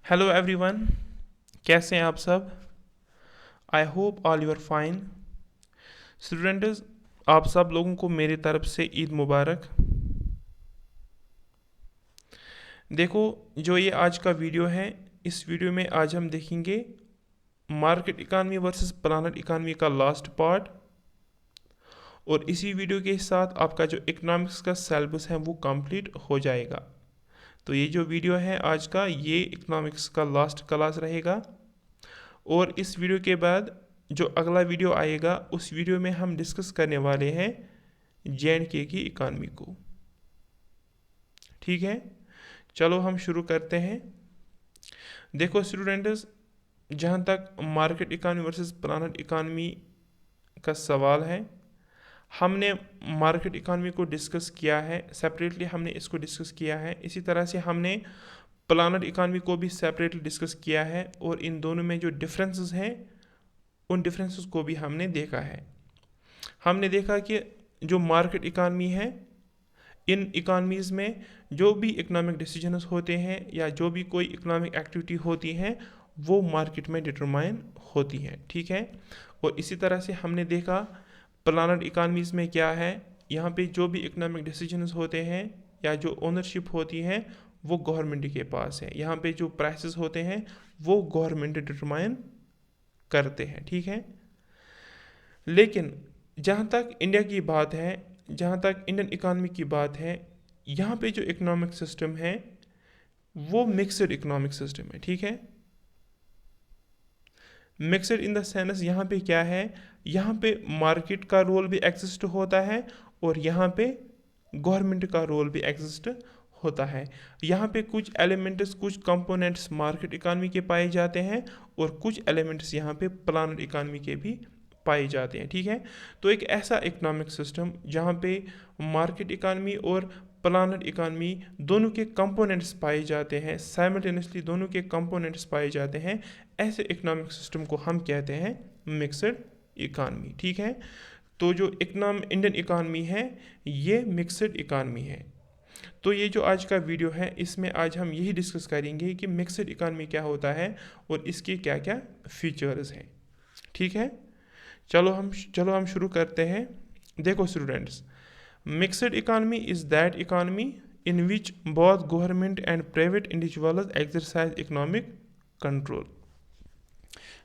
Hello everyone, कैसे हैं आप सब। I hope all you are fine. Students, आप सब लोगों को मेरी तरफ से ईद मुबारक। देखो, जो ये आज का वीडियो है, इस वीडियो में आज हम देखेंगे market economy versus planet economy का लास्ट पार्ट, और इसी वीडियो के साथ आपका जो इकोनॉमिक्स का सिलेबस है वो कंप्लीट हो जाएगा। तो ये जो वीडियो है आज का, ये इकोनॉमिक्स का लास्ट क्लास रहेगा। और इस वीडियो के बाद जो अगला वीडियो आएगा, उस वीडियो में हम डिस्कस करने वाले हैं जे.एंड.के की इकानमी को। ठीक है, चलो हम शुरू करते हैं। देखो स्टूडेंट्स, जहाँ तक market economy versus planet economy का सवाल है, हमने मार्केट इकानमी को डिस्कस किया है सेपरेटली, हमने इसको डिस्कस किया है। इसी तरह से हमने प्लानट इकानमी को भी सेपरेटली डिस्कस किया है, और इन दोनों में जो डिफरेंसेस हैं उन डिफरेंसेस को भी हमने देखा है। हमने देखा कि जो मार्केट इकानमी है, इन इकानमीज़ में जो भी इकोनॉमिक डिसीजंस होते हैं या जो भी कोई इकोनॉमिक एक्टिविटी होती हैं वो मार्केट में डिटरमाइन होती हैं। ठीक है, और इसी तरह से हमने देखा प्लानट इकानमीज़ में क्या है, यहाँ पे जो भी इकोनॉमिक डिसीजंस होते हैं या जो ओनरशिप होती है वो गवर्नमेंट के पास है। यहाँ पे जो प्राइसेस होते हैं वो गवर्नमेंट डिटरमाइन करते हैं। ठीक है, लेकिन जहाँ तक इंडिया की बात है, जहाँ तक इंडियन इकानमी की बात है, यहाँ पे जो इकोनॉमिक सिस्टम है वो मिक्सड इकोनॉमिक सिस्टम है। ठीक है, मिक्सड इन द सेंस यहाँ पे क्या है, यहाँ पे मार्केट का रोल भी एग्जिस्ट होता है और यहाँ पे गवर्नमेंट का रोल भी एग्जिस्ट होता है। यहाँ पे कुछ एलिमेंट्स, कुछ कंपोनेंट्स मार्केट इकानमी के पाए जाते हैं और कुछ एलिमेंट्स यहाँ पे प्लानट इकानमी के भी पाए जाते हैं। ठीक है, तो एक ऐसा इकोनॉमिक सिस्टम जहाँ पे मार्केट इकानमी और प्लानट इकानमी दोनों के कंपोनेंट्स पाए जाते हैं, साइमल्टेनियसली दोनों के कंपोनेंट्स पाए जाते हैं, ऐसे इकोनॉमिक सिस्टम को हम कहते हैं मिक्सड इकानमी। ठीक है, तो जो इंडियन इकानमी है ये मिक्सड इकानमी है। तो ये जो आज का वीडियो है, इसमें आज हम यही डिस्कस करेंगे कि मिक्सड इकानमी क्या होता है और इसके क्या क्या फीचर्स हैं। ठीक है, चलो हम शुरू करते हैं। देखो students, mixed economy is that economy in which both government and private individuals exercise economic control.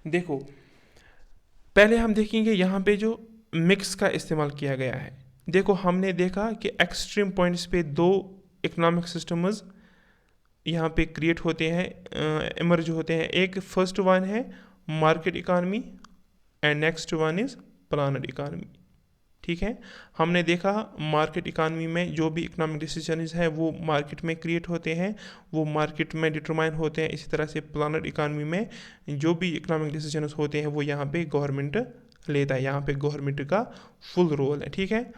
देखो, पहले हम देखेंगे यहाँ पे जो मिक्स का इस्तेमाल किया गया है। देखो, हमने देखा कि एक्सट्रीम पॉइंट्स पे दो इकोनॉमिक सिस्टम्स यहाँ पे क्रिएट होते हैं, इमर्ज होते हैं। एक फर्स्ट वन है market economy and next one is planet economy. ठीक है, हमने देखा मार्केट इकानमी में जो भी इकोनॉमिक डिसीजंस है वो मार्केट में क्रिएट होते हैं, वो मार्केट में डिटरमाइन होते हैं। इसी तरह से प्लानट इकानमी में जो भी इकोनॉमिक डिसीजंस होते हैं वो यहाँ पे गवर्नमेंट लेता है, यहाँ पे गवर्नमेंट का फुल रोल है। ठीक है,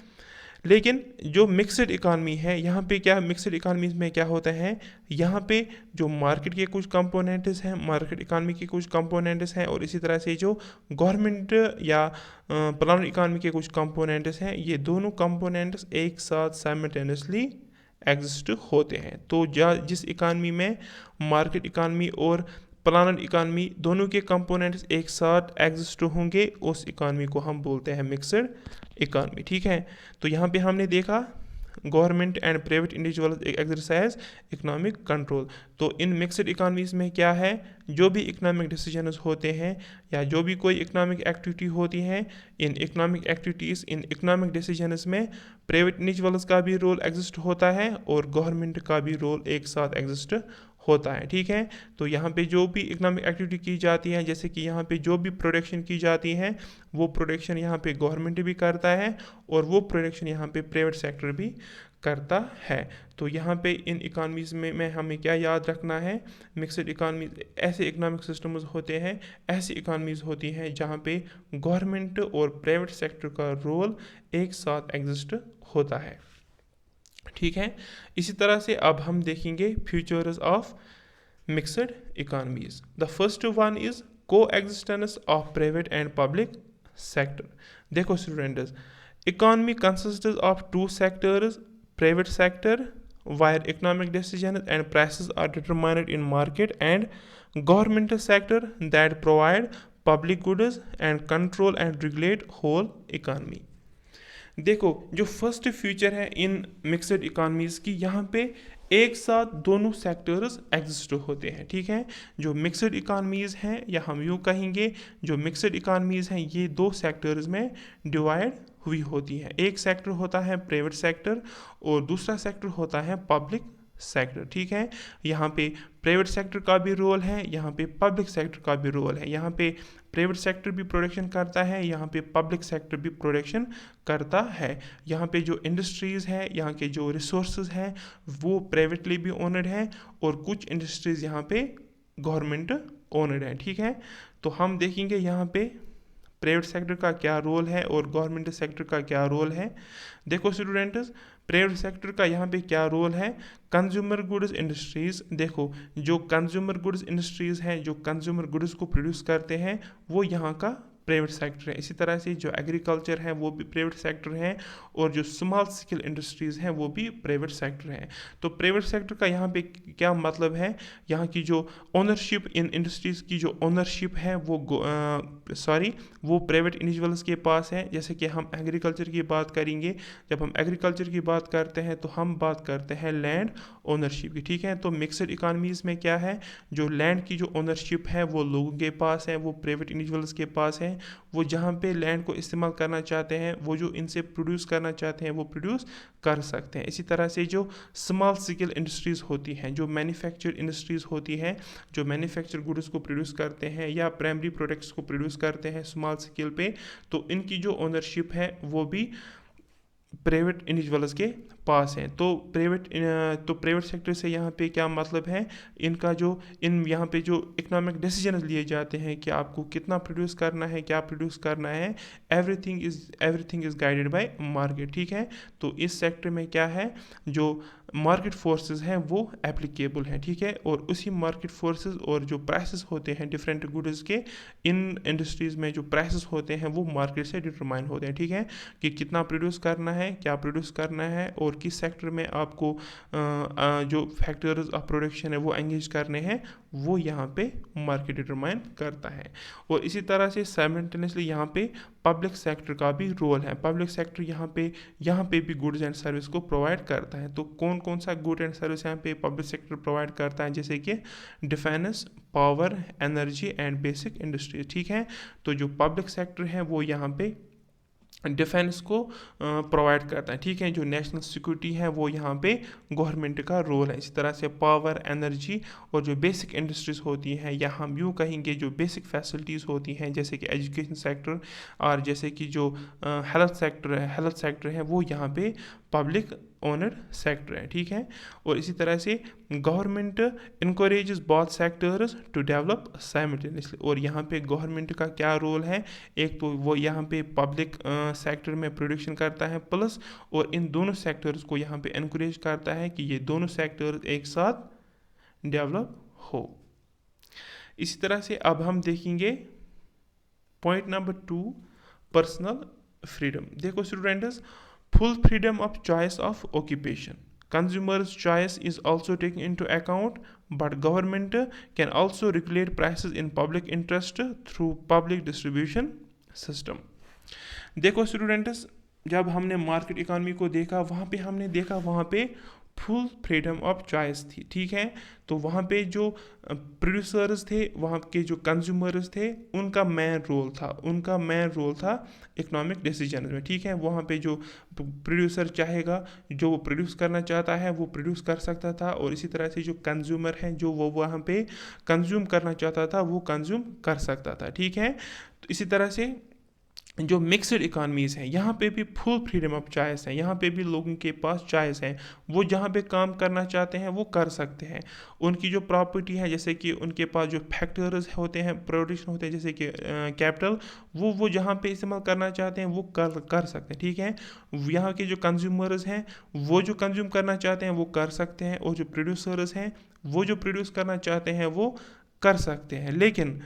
लेकिन जो मिक्सड इकानमी है, यहाँ पे क्या मिक्सड इकानमी में क्या होता है, यहाँ पे जो मार्केट के कुछ कंपोनेंट्स हैं, मार्केट इकानमी के कुछ कंपोनेंट्स हैं, और इसी तरह से जो गवर्नमेंट या प्लानट इकानमी के कुछ कंपोनेंट्स हैं, ये दोनों कंपोनेंट्स एक साथ साइमल्टेनियसली एग्जिस्ट होते हैं। तो जिस इकानमी में मार्केट इकानमी और प्लानट इकानमी दोनों के कंपोनेंट्स एक साथ एग्जिस्ट होंगे, उस इकानमी को हम बोलते हैं मिक्सड इकानमी। ठीक है, तो यहाँ पे हमने देखा government and private individual exercise economic control. तो इन मिक्सड इकानमीज में क्या है, जो भी इकोनॉमिक डिसीजंस होते हैं या जो भी कोई इकोनॉमिक एक्टिविटी होती है, in economic activities, in economic decisions में प्राइवेट इंडिविजुअल्स का भी रोल एग्जिस्ट होता है और गवर्नमेंट का भी रोल एक साथ एग्जिस्ट होता है। ठीक है, तो यहाँ पे जो भी इकोनॉमिक एक्टिविटी की जाती है, जैसे कि यहाँ पे जो भी प्रोडक्शन की जाती है, वो प्रोडक्शन यहाँ पे गवर्नमेंट भी करता है और वो प्रोडक्शन यहाँ पे प्राइवेट सेक्टर भी करता है। तो यहाँ पे इन इकानमीज में हमें क्या याद रखना है, मिक्सड इकानमी ऐसे इकोनॉमिक सिस्टम्स होते हैं, ऐसी इकानमीज होती हैं जहाँ पे गवर्नमेंट और प्राइवेट सेक्टर का रोल एक साथ एग्जिस्ट होता है। ठीक है, इसी तरह से अब हम देखेंगे features of mixed economies. The first one is coexistence of private and public sector. देखो students, economy consist of two sectors, private sector where economic decisions and prices are determined in market, and governmental sector that provide public goods and control and regulate whole economy. देखो जो first future है इन mixed economies की, यहाँ पे एक साथ दोनों sectors exist होते हैं, ठीक है। जो मिक्सड इकॉनमीज़ हैं, या हम यूँ कहेंगे जो मिक्सड इकॉनमीज़ हैं, ये दो सेक्टर्स में डिवाइड हुई होती है। एक सेक्टर होता है प्राइवेट सेक्टर और दूसरा सेक्टर होता है पब्लिक सेक्टर, ठीक है। यहाँ पे प्राइवेट सेक्टर का भी रोल है, यहाँ पे पब्लिक सेक्टर का भी रोल है। यहाँ पे प्राइवेट सेक्टर भी प्रोडक्शन करता है, यहाँ पे पब्लिक सेक्टर भी प्रोडक्शन करता है। यहाँ पे जो इंडस्ट्रीज़ है, यहाँ के जो रिसोर्सेज हैं वो प्राइवेटली भी ओनर्ड हैं, और कुछ इंडस्ट्रीज़ यहाँ पे गवर्नमेंट ओनर्ड है, ठीक है। तो हम देखेंगे यहाँ पे प्राइवेट सेक्टर का क्या रोल है और गवर्नमेंट सेक्टर का क्या रोल है। देखो स्टूडेंट्स, प्राइवेट सेक्टर का यहाँ पे क्या रोल है। कंज्यूमर गुड्स इंडस्ट्रीज़, देखो जो कंज्यूमर गुड्स इंडस्ट्रीज़ हैं, जो कंज्यूमर गुड्स को प्रोड्यूस करते हैं, वो यहाँ का प्राइवेट सेक्टर है। इसी तरह से जो एग्रीकल्चर है वो भी प्राइवेट सेक्टर है, और जो स्मॉल स्केल इंडस्ट्रीज़ हैं वो भी प्राइवेट सेक्टर है। तो प्राइवेट सेक्टर का यहाँ पे क्या मतलब है, यहाँ की जो ओनरशिप इन इंडस्ट्रीज़ की जो ओनरशिप है वो वो प्राइवेट इंडिविजुअल्स के पास है। जैसे कि हम एग्रीकल्चर की बात करेंगे, जब हम एग्रीकल्चर की बात करते हैं तो हम बात करते हैं लैंड ओनरशिप की, ठीक है। तो मिक्सड इकॉनमीज़ में क्या है, जो लैंड की जो ओनरशिप है वो लोगों के पास है, वो प्राइवेट इंडिविजुअल्स के पास है। वो जहाँ पे लैंड को इस्तेमाल करना चाहते हैं, वो जो इनसे प्रोड्यूस करना चाहते हैं वो प्रोड्यूस कर सकते हैं। इसी तरह से जो स्मॉल स्केल इंडस्ट्रीज़ होती हैं, जो मैन्युफैक्चर इंडस्ट्रीज़ होती हैं, जो मैन्युफैक्चर गुड्स को प्रोड्यूस करते हैं या प्राइमरी प्रोडक्ट्स को प्रोड्यूस करते हैं स्मॉल स्केल पे, तो इनकी जो ओनरशिप है वो भी प्राइवेट इंडिविजुअल्स के पास हैं। तो प्राइवेट सेक्टर से यहाँ पे क्या मतलब है, इनका जो यहाँ पे जो इकोनॉमिक डिसीजन लिए जाते हैं कि आपको कितना प्रोड्यूस करना है, क्या प्रोड्यूस करना है, everything is guided by market, ठीक है। तो इस सेक्टर में क्या है, जो मार्केट फोर्सेस हैं वो एप्लीकेबल हैं, ठीक है। और उसी मार्केट फोर्सेस और जो प्राइसेस होते हैं डिफरेंट गुड्स के, इन इंडस्ट्रीज़ में जो प्राइसेस होते हैं वो मार्केट से डिटरमाइन होते हैं, ठीक है। कि कितना प्रोड्यूस करना है, क्या प्रोड्यूस करना है, और किस सेक्टर में आपको जो फैक्टर्स ऑफ प्रोडक्शन है वो एंगेज करने हैं, वो यहाँ पे मार्केट डिटरमाइन करता है। और इसी तरह से साइमल्टेनियसली यहाँ पे पब्लिक सेक्टर का भी रोल है। पब्लिक सेक्टर यहाँ पे भी गुड्स एंड सर्विस को प्रोवाइड करता है। तो कौन कौन सा गुड एंड सर्विस यहाँ पे पब्लिक सेक्टर प्रोवाइड करता है, जैसे कि defence, power, energy and basic industry, ठीक है। तो जो पब्लिक सेक्टर है वो यहाँ पे डिफेंस को प्रोवाइड करता है, ठीक है। जो नेशनल सिक्योरिटी है वो यहाँ पे गवर्नमेंट का रोल है। इसी तरह से पावर, एनर्जी और जो बेसिक इंडस्ट्रीज़ होती हैं, या हम यूँ कहेंगे जो बेसिक फैसिलिटीज़ होती हैं, जैसे कि एजुकेशन सेक्टर और जैसे कि जो हेल्थ सेक्टर है वो यहाँ पे पब्लिक ओनर्ड सेक्टर है, ठीक है। और इसी तरह से government encourages both sectors to develop simultaneously. और यहाँ पे गवर्नमेंट का क्या रोल है, एक तो वो यहाँ पे पब्लिक सेक्टर में प्रोडक्शन करता है प्लस, और इन दोनों सेक्टर्स को यहाँ पे इनकरेज करता है कि ये दोनों सेक्टर्स एक साथ डेवलप हो। इसी तरह से अब हम देखेंगे पॉइंट नंबर 2, पर्सनल फ्रीडम। देखो students, full freedom of choice of occupation. Consumers' choice is also taken into account, but government can also regulate prices in public interest through public distribution system. देखो students, जब हमने market economy को देखा, हमने देखा वहाँ पे फुल फ्रीडम ऑफ चॉइस थी, ठीक है। तो वहाँ पे जो प्रोड्यूसर्स थे, वहाँ के जो कंज्यूमर्स थे, उनका मेन रोल था इकोनॉमिक डिसीजन में, ठीक है। वहाँ पे जो प्रोड्यूसर चाहेगा, जो वो प्रोड्यूस करना चाहता है वो प्रोड्यूस कर सकता था, और इसी तरह से जो कंज्यूमर है, जो वो वहाँ पे कंज्यूम करना चाहता था वो कंज्यूम कर सकता था, ठीक है। तो इसी तरह से जो मिक्सड इकॉनमीज़ हैं, यहाँ पे भी फुल फ्रीडम ऑफ चॉइस है। यहाँ पे भी लोगों के पास चॉइस है, वो जहाँ पे काम करना चाहते हैं वो कर सकते हैं। उनकी जो प्रॉपर्टी है, जैसे कि उनके पास जो फैक्टर्स होते हैं, प्रोडक्शन होते हैं, जैसे कि कैपिटल, वो जहाँ पे इस्तेमाल करना चाहते हैं वो कर सकते हैं, ठीक है। यहाँ के जो कंज्यूमर्स हैं वो जो कंज्यूम करना चाहते हैं वो कर सकते हैं, और जो प्रोड्यूसर्स हैं वो जो प्रोड्यूस करना चाहते हैं वो कर सकते हैं। लेकिन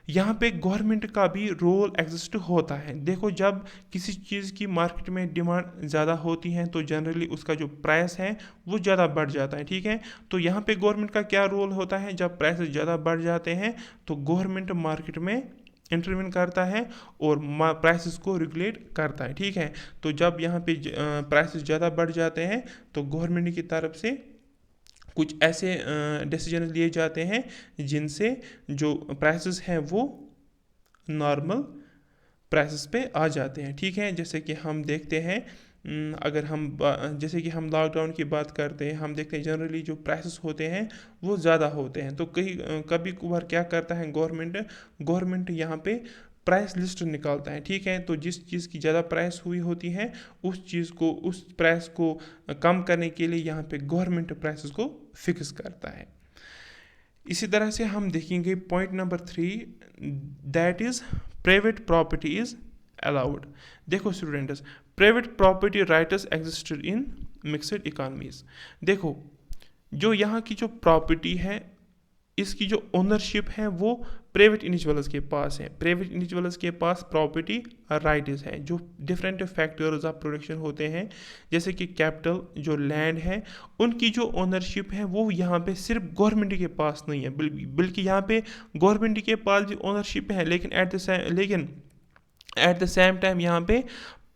यहाँ पे गवर्नमेंट का भी रोल एग्जिस्ट होता है। देखो, जब किसी चीज़ की मार्केट में डिमांड ज़्यादा होती है तो जनरली उसका जो प्राइस है वो ज़्यादा बढ़ जाता है, ठीक है। तो यहाँ पे गवर्नमेंट का क्या रोल होता है, जब प्राइस ज़्यादा बढ़ जाते हैं तो गवर्नमेंट मार्केट में इंटरवेन करता है और प्राइसेस को रेगुलेट करता है, ठीक है। तो जब यहाँ पे प्राइसेस ज़्यादा बढ़ जाते हैं तो गवर्नमेंट की तरफ से कुछ ऐसे डिसीजन लिए जाते हैं जिनसे जो प्राइसेस हैं वो नॉर्मल प्राइसेस पे आ जाते हैं, ठीक है। जैसे कि हम देखते हैं, अगर हम जैसे कि हम लॉकडाउन की बात करते हैं, हम देखते हैं जनरली जो प्राइसेस होते हैं वो ज़्यादा होते हैं। तो कभी कभार क्या करता है गवर्नमेंट यहाँ पे प्राइस लिस्ट निकालता है, ठीक है। तो जिस चीज़ की ज़्यादा प्राइस हुई होती है उस प्राइस को कम करने के लिए यहाँ पे गवर्नमेंट प्राइसेस को फिक्स करता है। इसी तरह से हम देखेंगे point number 3, that is private property is allowed. देखो students, private property rights existed in mixed economies. देखो, जो यहाँ की जो प्रॉपर्टी है इसकी जो ओनरशिप है वो प्राइवेट इंडिविजुअल्स के पास है। प्राइवेट इंडिविजुअल्स के पास प्रॉपर्टी राइट्स है। जो डिफरेंट फैक्टर्स ऑफ प्रोडक्शन होते हैं जैसे कि कैपिटल, जो लैंड है, उनकी जो ओनरशिप है वो यहाँ पे सिर्फ गवर्नमेंट के पास नहीं है, बल्कि यहाँ पे गवर्नमेंट के पास भी ओनरशिप है, लेकिन एट द सेम टाइम यहाँ पे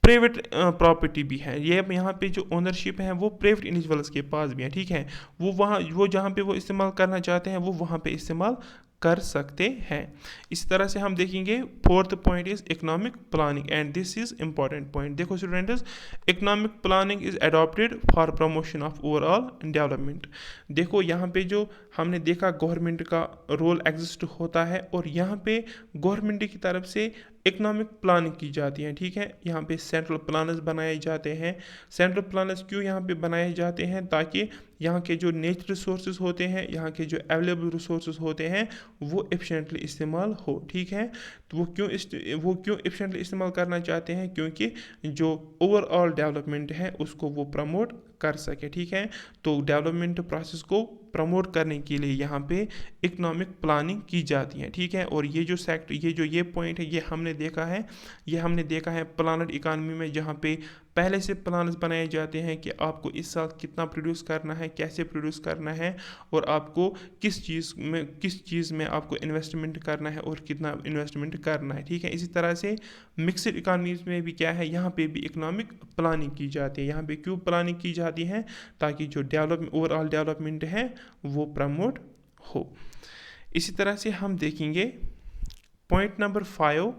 प्राइवेट प्रॉपर्टी भी है। ये यहाँ पे जो ओनरशिप है वो प्राइवेट इंडिविजुअल्स के पास भी है, ठीक है। वो जहाँ पे वो इस्तेमाल करना चाहते हैं वो वहाँ पे इस्तेमाल कर सकते हैं। इस तरह से हम देखेंगे 4th point is economic planning and this is important point. देखो students, economic planning is adopted for promotion of overall development. देखो, यहाँ पे जो हमने देखा गवर्नमेंट का रोल एग्जिस्ट होता है और यहाँ पे गवर्नमेंट की तरफ से इकोनॉमिक प्लानिंग की जाती है, ठीक है। यहाँ पे सेंट्रल प्लानर्स बनाए जाते हैं। सेंट्रल प्लानर्स क्यों यहाँ पे बनाए जाते हैं, ताकि यहाँ के जो नेचुरल रिसोर्सेज होते हैं, यहाँ के जो अवेलेबल रिसोर्सेज होते हैं वो एफिशिएंटली इस्तेमाल हो, ठीक है। तो वो क्यों एफिशिएंटली इस्तेमाल करना चाहते हैं, क्योंकि जो ओवरऑल डेवलपमेंट है उसको वो प्रमोट कर सके, ठीक है। तो डेवलपमेंट प्रोसेस को प्रमोट करने के लिए यहाँ पे इकोनॉमिक प्लानिंग की जाती है, ठीक है। और ये पॉइंट है ये हमने देखा है प्लानड इकानमी में, जहाँ पे पहले से प्लान्स बनाए जाते हैं कि आपको इस साल कितना प्रोड्यूस करना है, कैसे प्रोड्यूस करना है और आपको किस चीज़ में आपको इन्वेस्टमेंट करना है और कितना इन्वेस्टमेंट करना है, ठीक है। इसी तरह से मिक्सड इकानमीज में भी क्या है, यहाँ पे भी इकोनॉमिक प्लानिंग की जाती है। यहाँ पे क्यों प्लानिंग की जाती है, ताकि जो ओवरऑल डेवलपमेंट है वो प्रमोट हो। इसी तरह से हम देखेंगे point number 5,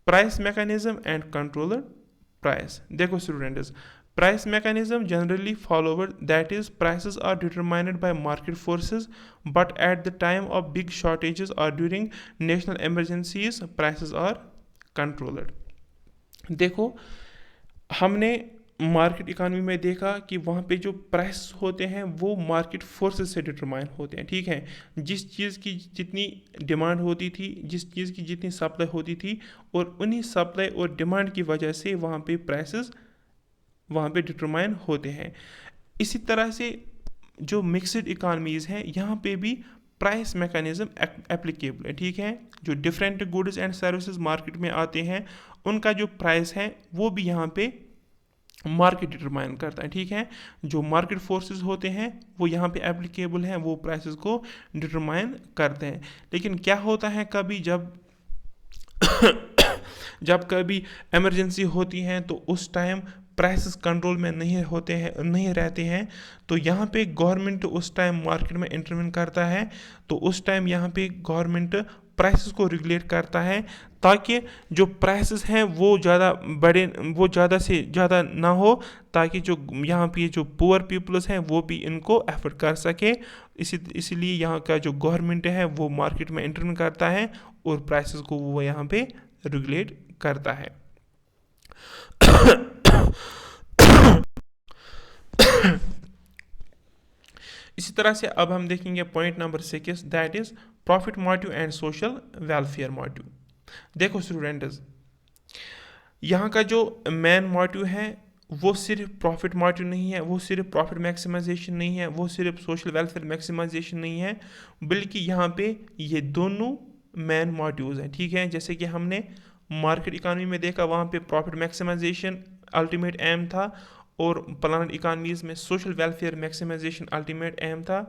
price mechanism and controller price. देखो students, price mechanism generally followed, that is prices are determined by market forces but at the time of big shortages और during national emergencies prices are controlled. देखो, हमने market economy में देखा कि वहाँ पे जो प्राइस होते हैं वो मार्केट फोर्सेस से डिटरमाइन होते हैं, ठीक है। जिस चीज़ की जितनी डिमांड होती थी, जिस चीज़ की जितनी सप्लाई होती थी, और उन्हीं सप्लाई और डिमांड की वजह से वहाँ पे प्राइसेस वहाँ पे डिटरमाइन होते हैं। इसी तरह से जो मिक्सड इकानमीज़ हैं यहाँ पे भी प्राइस मैकेनिज्म एप्लीकेबल है, ठीक है। जो different goods and services market में आते हैं उनका जो प्राइस है वो भी यहाँ पे मार्केट डिटरमाइन करता है, ठीक है। जो मार्केट फोर्सेस होते हैं वो यहाँ पे एप्लीकेबल हैं, वो प्राइसेस को डिटरमाइन करते हैं। लेकिन क्या होता है, कभी जब कभी इमरजेंसी होती है तो उस टाइम प्राइसेस कंट्रोल में नहीं रहते हैं, तो यहाँ पे गवर्नमेंट उस टाइम मार्केट में इंटरवेन करता है। तो उस टाइम यहाँ पे गवर्नमेंट प्राइसेस को रेगुलेट करता है ताकि जो प्राइसेस हैं वो ज़्यादा से ज़्यादा ना हो, ताकि जो यहाँ पे जो पुअर पीपल्स हैं वो भी इनको एफर्ट कर सके। इसीलिए यहाँ का जो गवर्नमेंट है वो मार्केट में इंटरवेन करता है और प्राइसेस को वो यहाँ पे रेगुलेट करता है। इसी तरह से अब हम देखेंगे point number 6, that is profit motive and social welfare motive. देखो स्टूडेंट्स, यहाँ का जो मेन मोटिव है वो सिर्फ प्रॉफिट मोटिव नहीं है, वो सिर्फ प्रॉफिट मैक्सिमाइजेशन नहीं है, वो सिर्फ सोशल वेलफेयर मैक्सिमाइजेशन नहीं है, बल्कि यहाँ पे ये दोनों मेन मोटिव्स हैं, ठीक है। जैसे कि हमने मार्केट इकानमी में देखा, वहाँ पे प्रॉफिट मैक्सिमाइजेशन अल्टीमेट एम था, और प्लानड इकानमीज में social welfare maximisation ultimate aim था।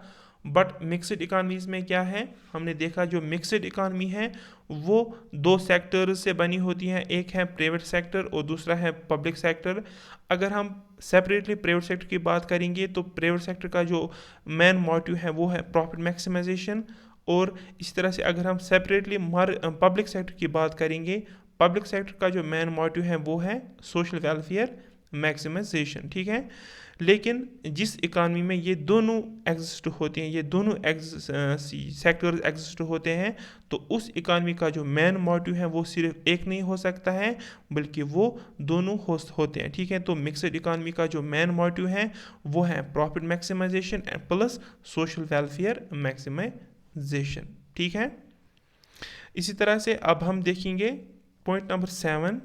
बट मिक्सड इकानमीज में क्या है, हमने देखा जो मिक्सड इकानमी है वो दो सेक्टर्स से बनी होती है, एक है प्राइवेट सेक्टर और दूसरा है पब्लिक सेक्टर। अगर हम सेपरेटली प्राइवेट सेक्टर की बात करेंगे तो प्राइवेट सेक्टर का जो मेन मोटिव है वो है प्रॉफिट मैक्सिमाइजेशन, और इस तरह से अगर हम सेपरेटली पब्लिक सेक्टर की बात करेंगे, पब्लिक सेक्टर का जो मेन मोटिव है वो है सोशल वेलफेयर मैक्सिमाइजेशन, ठीक है। लेकिन जिस इकानमी में ये दोनों एग्जिस्ट होते हैं, ये दोनों सेक्टर्स एग्जिस्ट होते हैं, तो उस इकानमी का जो मेन मोटिव है वो सिर्फ एक नहीं हो सकता है, बल्कि वो दोनों होते हैं, ठीक है। तो मिक्सड इकानमी का जो मेन मोटिव है वो है profit maximisation plus social welfare maximisation, ठीक है। इसी तरह से अब हम देखेंगे point number 7,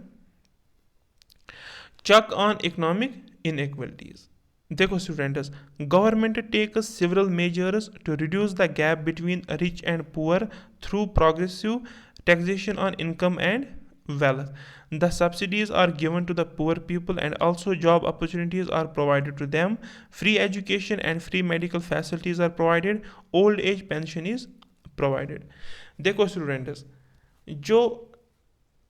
check on economic inequalities. देखो students, government takes several measures to reduce the gap between rich and poor through progressive taxation on income and wealth. The subsidies are given to the poor people and also job opportunities are provided to them. Free education and free medical facilities are provided. Old age pension is provided. देखो students, जो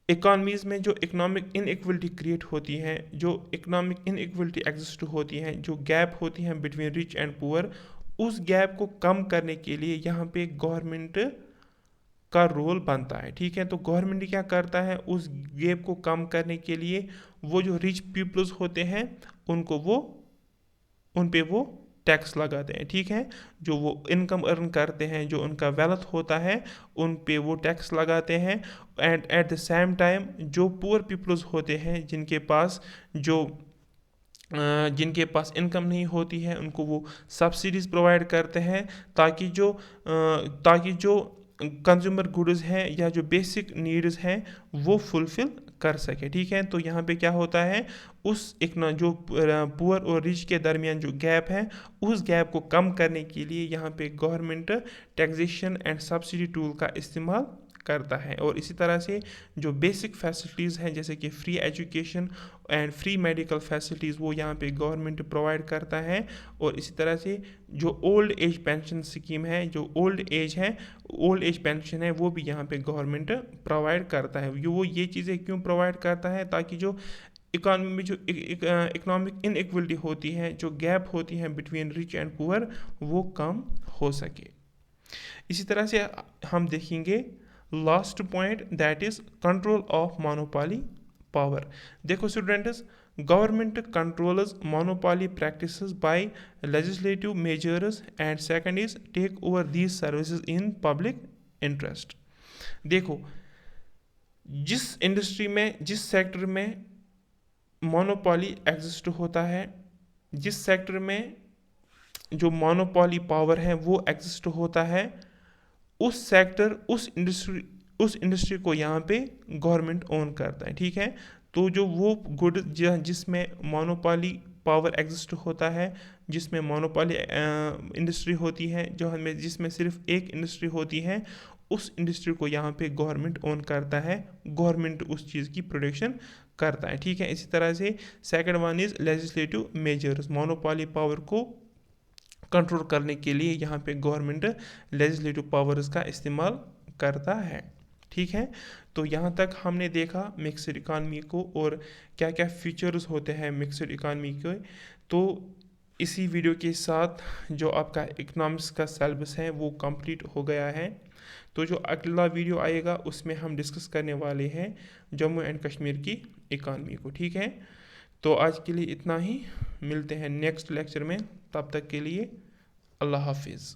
economies में जो economic inequality create होती है, जो economic inequality exist होती है, जो गैप होती हैं बिटवीन रिच एंड पुअर, उस गैप को कम करने के लिए यहाँ पे गवर्नमेंट का रोल बनता है, ठीक है। तो गवर्नमेंट क्या करता है, उस गैप को कम करने के लिए वो जो रिच पीपल्स होते हैं उन पे वो टैक्स लगाते हैं, ठीक है। जो वो इनकम अर्न करते हैं, जो उनका वेल्थ होता है, उन पे वो टैक्स लगाते हैं। And at the same time जो पुअर पीपल्स होते हैं, जिनके पास इनकम नहीं होती है, उनको वो सब्सिडीज़ प्रोवाइड करते हैं, ताकि जो कंज्यूमर गुड्स हैं या जो बेसिक नीड्स हैं वो फुलफ़िल कर सके, ठीक है। तो यहाँ पे क्या होता है, जो पुअर और रिच के दरमियान जो गैप है, उस गैप को कम करने के लिए यहाँ पे government taxation and subsidy tool का इस्तेमाल करता है। और इसी तरह से जो बेसिक फैसिलिटीज़ हैं जैसे कि free education and free medical facilities वो यहाँ पे गवर्नमेंट प्रोवाइड करता है। और इसी तरह से जो ओल्ड एज पेंशन स्कीम है, जो ओल्ड एज पेंशन है, वो भी यहाँ पे गवर्नमेंट प्रोवाइड करता है। वो ये चीज़ें क्यों प्रोवाइड करता है, ताकि जो इकॉनमी में जो इकोनॉमिक इनइक्वलिटी होती है, जो गैप होती है बिटवीन रिच एंड पुअर, वो कम हो सके। इसी तरह से हम देखेंगे last point, that is control of monopoly power. देखो students, government controls monopoly practices by legislative measures and second is take over these services in public interest. देखो, जिस सेक्टर में मोनोपोली एग्जिस्ट होता है, जिस सेक्टर में जो मोनोपोली पावर है वो एग्जिस्ट होता है, उस इंडस्ट्री को यहाँ पे गवर्नमेंट ओन करता है, ठीक है। तो जो वो गुड जिसमें मोनोपोली पावर एग्जिस्ट होता है, जिसमें मोनोपोली इंडस्ट्री होती है, जिसमें सिर्फ एक इंडस्ट्री होती है, उस इंडस्ट्री को यहाँ पे गवर्नमेंट ओन करता है, गवर्नमेंट उस चीज़ की प्रोडक्शन करता है, ठीक है। इसी तरह से second one is legislative measures. Monopoly power को कंट्रोल करने के लिए यहाँ पे गवर्नमेंट लेजिस्लेटिव पावर्स का इस्तेमाल करता है, ठीक है। तो यहाँ तक हमने देखा मिक्सड इकानमी को और क्या क्या फीचर्स होते हैं मिक्सड इकानमी के। तो इसी वीडियो के साथ जो आपका इकोनॉमिक्स का सिलेबस है वो कंप्लीट हो गया है। तो जो अगला वीडियो आएगा उसमें हम डिस्कस करने वाले हैं जम्मू एंड कश्मीर की इकानमी को, ठीक है। तो आज के लिए इतना ही, मिलते हैं नेक्स्ट लेक्चर में, तब तक के लिए अल्लाह हाफिज़।